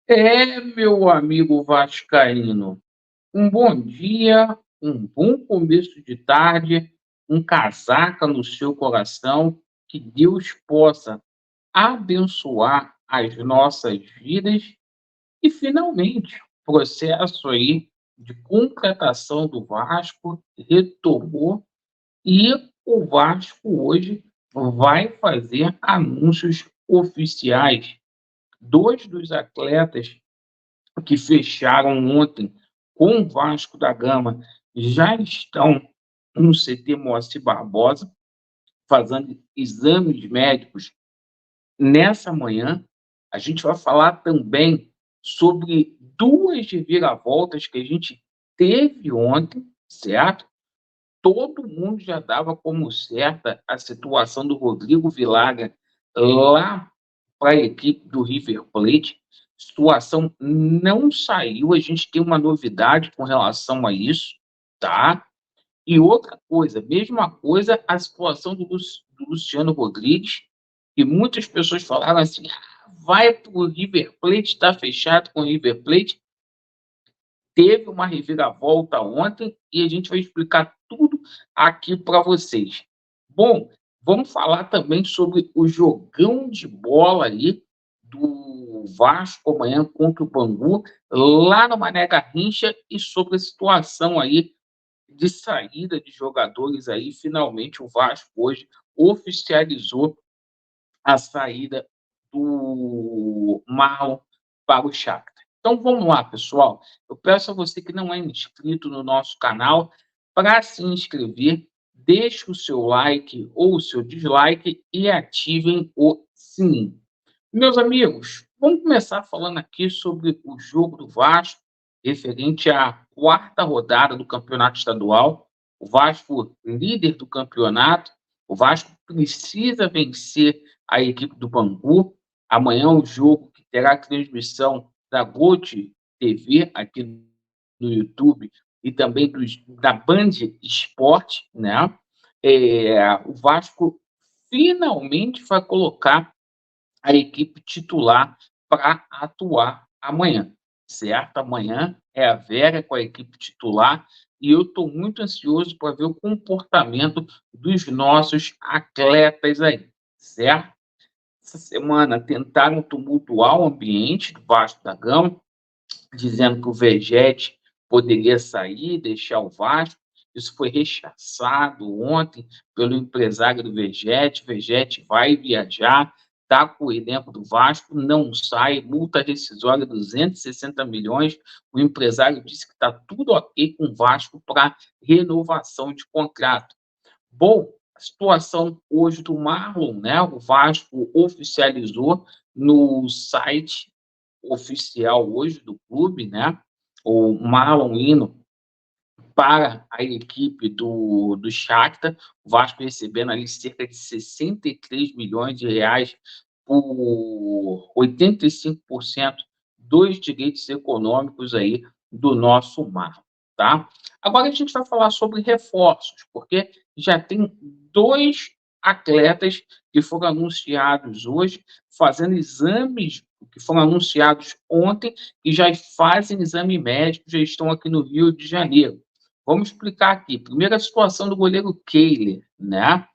Meu amigo vascaíno, um bom dia, um bom começo de tarde, um casaca no seu coração, que Deus possa abençoar as nossas vidas e, finalmente, o processo aí de concretação do Vasco retomou e o Vasco hoje vai fazer anúncios oficiais. Dois dos atletas que fecharam ontem com o Vasco da Gama já estão no CT Moacir Barbosa, fazendo exames médicos nessa manhã. A gente vai falar também sobre duas reviravoltas que a gente teve ontem, certo? Todo mundo já dava como certa a situação do Rodrigo Vilaga lá para a equipe do River Plate. Situação não saiu, a gente tem uma novidade com relação a isso, tá? E outra coisa, mesma coisa, a situação do Luciano Rodrigues, que muitas pessoas falaram assim: vai para o River Plate, está fechado com o River Plate. Teve uma reviravolta ontem e a gente vai explicar tudo aqui para vocês. Bom, vamos falar também sobre o jogão de bola ali do Vasco amanhã contra o Bangu, lá no Mané Garrincha, e sobre a situação aí de saída de jogadores aí. Finalmente o Vasco hoje oficializou a saída do Marlon para o Shakhtar. Então vamos lá, pessoal. Eu peço a você que não é inscrito no nosso canal para se inscrever, deixe o seu like ou o seu dislike e ativem o sininho. Meus amigos, vamos começar falando aqui sobre o jogo do Vasco, referente à quarta rodada do Campeonato Estadual. O Vasco, líder do campeonato, o Vasco precisa vencer a equipe do Bangu. Amanhã o jogo que terá transmissão da Gold TV aqui no YouTube e também da Band Esporte, né? O Vasco finalmente vai colocar a equipe titular para atuar amanhã, certo? Amanhã é a Vera com a equipe titular e eu estou muito ansioso para ver o comportamento dos nossos atletas aí, certo? Essa semana tentaram tumultuar o ambiente do Vasco da Gama, dizendo que o Vegete poderia sair, deixar o Vasco. Isso foi rechaçado ontem pelo empresário do Vegete. O Vegete vai viajar, está com o elenco do Vasco, não sai, multa rescisória 260 milhões. O empresário disse que está tudo ok com o Vasco para renovação de contrato. Bom, a situação hoje do Marlon, né? O Vasco oficializou no site oficial hoje do clube, né? O Marlon indo para a equipe do Shakhtar, o Vasco recebendo ali cerca de 63 milhões de reais por 85% dos direitos econômicos aí do nosso Marlon, tá? Agora a gente vai falar sobre reforços, porque já tem dois atletas que foram anunciados hoje, fazendo exames que foram anunciados ontem e já fazem exame médico, já estão aqui no Rio de Janeiro. Vamos explicar aqui. Primeiro, a situação do goleiro Kehler, né?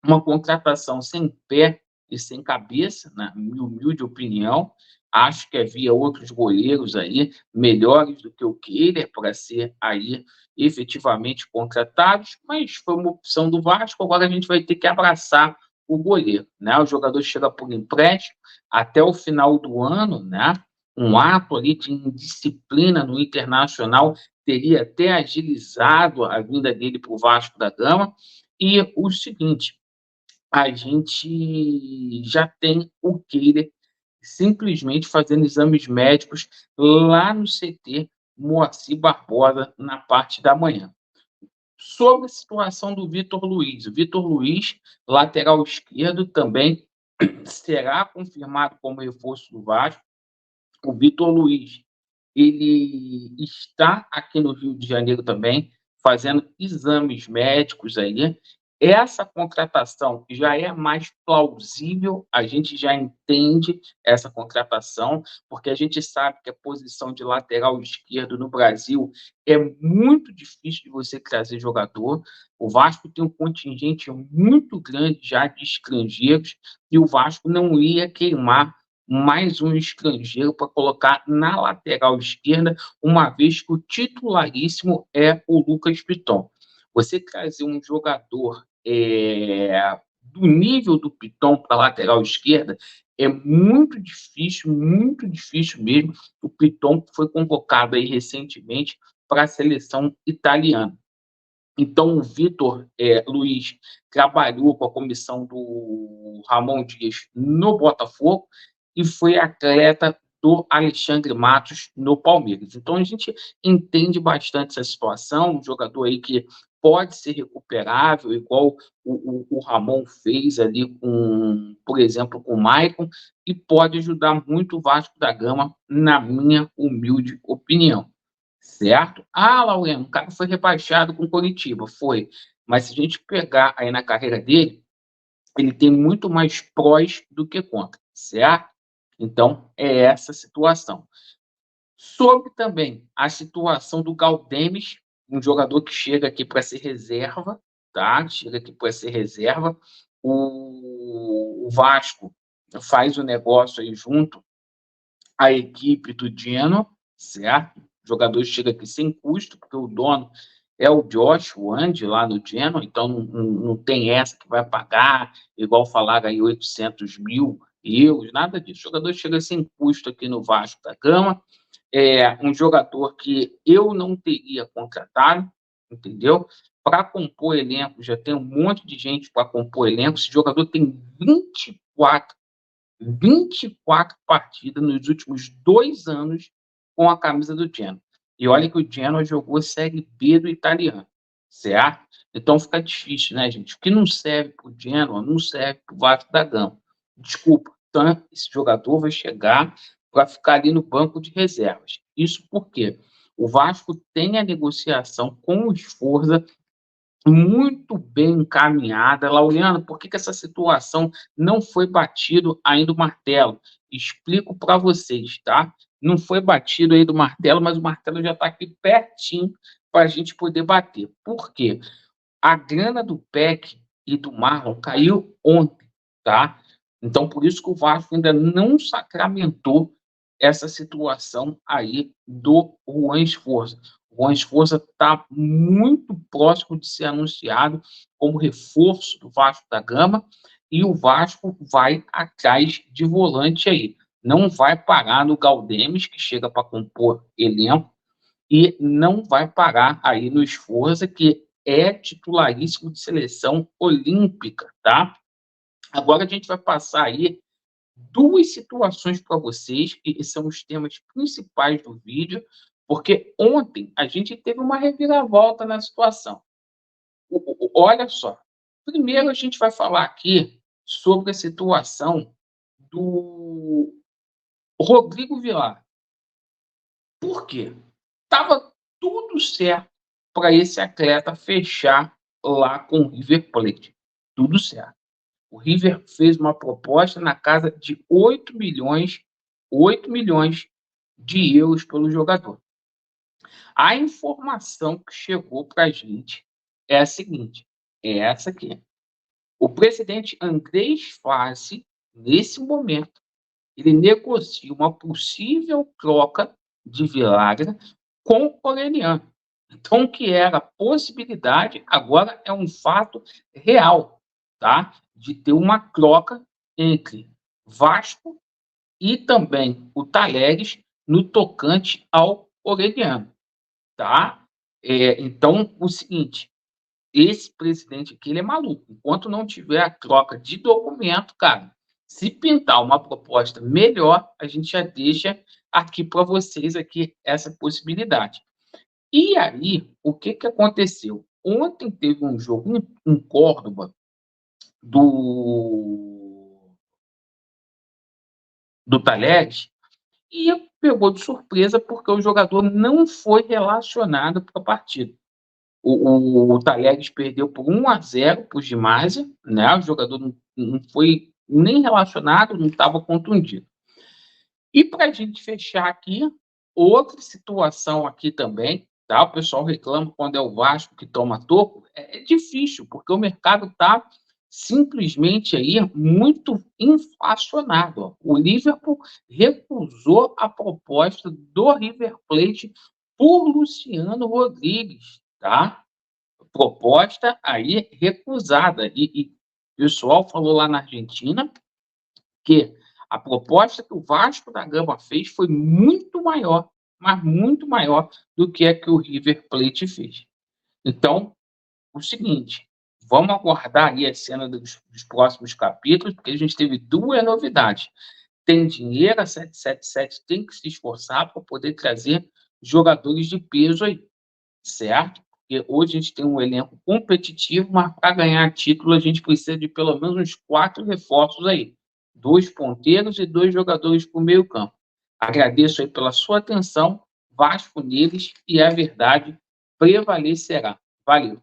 Uma contratação sem pé e sem cabeça, na minha humilde opinião. Acho que havia outros goleiros aí melhores do que o Kehler para ser aí efetivamente contratados, mas foi uma opção do Vasco. Agora a gente vai ter que abraçar o goleiro, né? O jogador chega por empréstimo até o final do ano, né? Um ato ali de indisciplina no Internacional teria até agilizado a vinda dele para o Vasco da Gama. E o seguinte, a gente já tem o Kehler simplesmente fazendo exames médicos lá no CT Moacir Barbosa na parte da manhã. Sobre a situação do Vitor Luiz. O Vitor Luiz, lateral esquerdo, também será confirmado como reforço do Vasco. O Vitor Luiz, ele está aqui no Rio de Janeiro também, fazendo exames médicos aí, essa contratação já é mais plausível, a gente já entende essa contratação, porque a gente sabe que a posição de lateral esquerdo no Brasil é muito difícil de você trazer jogador. O Vasco tem um contingente muito grande já de estrangeiros e o Vasco não ia queimar mais um estrangeiro para colocar na lateral esquerda, uma vez que o titularíssimo é o Lucas Piton. Você trazer um jogador do nível do Piton para a lateral esquerda é muito difícil mesmo. O Piton foi convocado aí recentemente para a seleção italiana. Então, o Vitor Luiz trabalhou com a comissão do Ramon Dias no Botafogo e foi atleta do Alexandre Matos no Palmeiras. Então, a gente entende bastante essa situação, um jogador aí que pode ser recuperável, igual o Ramon fez ali, por exemplo, com o Maicon, e pode ajudar muito o Vasco da Gama, na minha humilde opinião. Certo? Ah, Laureano, o cara foi rebaixado com o Coritiba, foi. Mas se a gente pegar aí na carreira dele, ele tem muito mais prós do que contra, certo? Então, é essa situação. Sobre também a situação do Galdemes, um jogador que chega aqui para ser reserva, tá? Chega aqui para ser reserva. O Vasco faz o negócio aí junto à equipe do Genoa, certo? O jogador chega aqui sem custo, porque o dono é o Josh, o Andy, lá no Genoa, então não tem essa que vai pagar, igual falaram aí, 800 mil euros, nada disso. O jogador chega sem custo aqui no Vasco da Gama, é um jogador que eu não teria contratado, entendeu? Para compor elenco, já tem um monte de gente para compor elenco. Esse jogador tem 24 partidas nos últimos 2 anos com a camisa do Genoa. E olha que o Genoa jogou Série B do italiano, certo? Então fica difícil, né, gente? O que não serve para o Genoa não serve para o Vasco da Gama. Desculpa, então esse jogador vai chegar para ficar ali no banco de reservas. Isso porque o Vasco tem a negociação com o Sforza muito bem encaminhada. Laureano, por que essa situação não foi batido ainda o martelo? Explico para vocês, tá? Não foi batido ainda o martelo, mas o martelo já está aqui pertinho para a gente poder bater. Por quê? A grana do PEC e do Marlon caiu ontem, tá? Então, por isso que o Vasco ainda não sacramentou essa situação aí do Juan Esforza. O Juan Esforza está muito próximo de ser anunciado como reforço do Vasco da Gama e o Vasco vai atrás de volante aí. Não vai parar no Galdemes, que chega para compor elenco, e não vai parar aí no Esforza, que é titularíssimo de seleção olímpica, tá? Agora a gente vai passar aí duas situações para vocês, que são os temas principais do vídeo, porque ontem a gente teve uma reviravolta na situação. Olha só, primeiro a gente vai falar aqui sobre a situação do Rodrigo Vilar. Por quê? Estava tudo certo para esse atleta fechar lá com o River Plate. Tudo certo. O River fez uma proposta na casa de 8 milhões de euros pelo jogador. A informação que chegou para a gente é a seguinte, é essa aqui. O presidente Andrés Fassi, nesse momento, ele negocia uma possível troca de Vilagra com o Orelhano. Então, o que era possibilidade, agora é um fato real, tá? De ter uma troca entre Vasco e também o Talheres no tocante ao Orelhano, tá? Então, o seguinte, esse presidente aqui, ele é maluco. Enquanto não tiver a troca de documento, cara, se pintar uma proposta melhor, a gente já deixa aqui para vocês aqui essa possibilidade. E aí, o que que aconteceu? Ontem teve um jogo em Córdoba do Talheres e pegou de surpresa porque o jogador não foi relacionado para a partida. O Talheres perdeu por 1-0 para o Gimásia, né? O jogador não foi nem relacionado, não estava contundido. E para a gente fechar aqui, outra situação aqui também, tá? O pessoal reclama quando é o Vasco que toma toco, é difícil, porque o mercado está simplesmente aí muito inflacionado. Ó. O Liverpool recusou a proposta do River Plate por Luciano Rodrigues, tá? Proposta aí recusada. E o pessoal falou lá na Argentina que a proposta que o Vasco da Gama fez foi muito maior, mas muito maior do que a que o River Plate fez. Então, o seguinte, vamos aguardar aí a cena dos próximos capítulos, porque a gente teve duas novidades. Tem dinheiro, a 777 tem que se esforçar para poder trazer jogadores de peso aí, certo? Porque hoje a gente tem um elenco competitivo, mas para ganhar título a gente precisa de pelo menos uns 4 reforços aí. 2 ponteiros e 2 jogadores para o meio campo. Agradeço aí pela sua atenção, Vasco neles e a verdade prevalecerá. Valeu!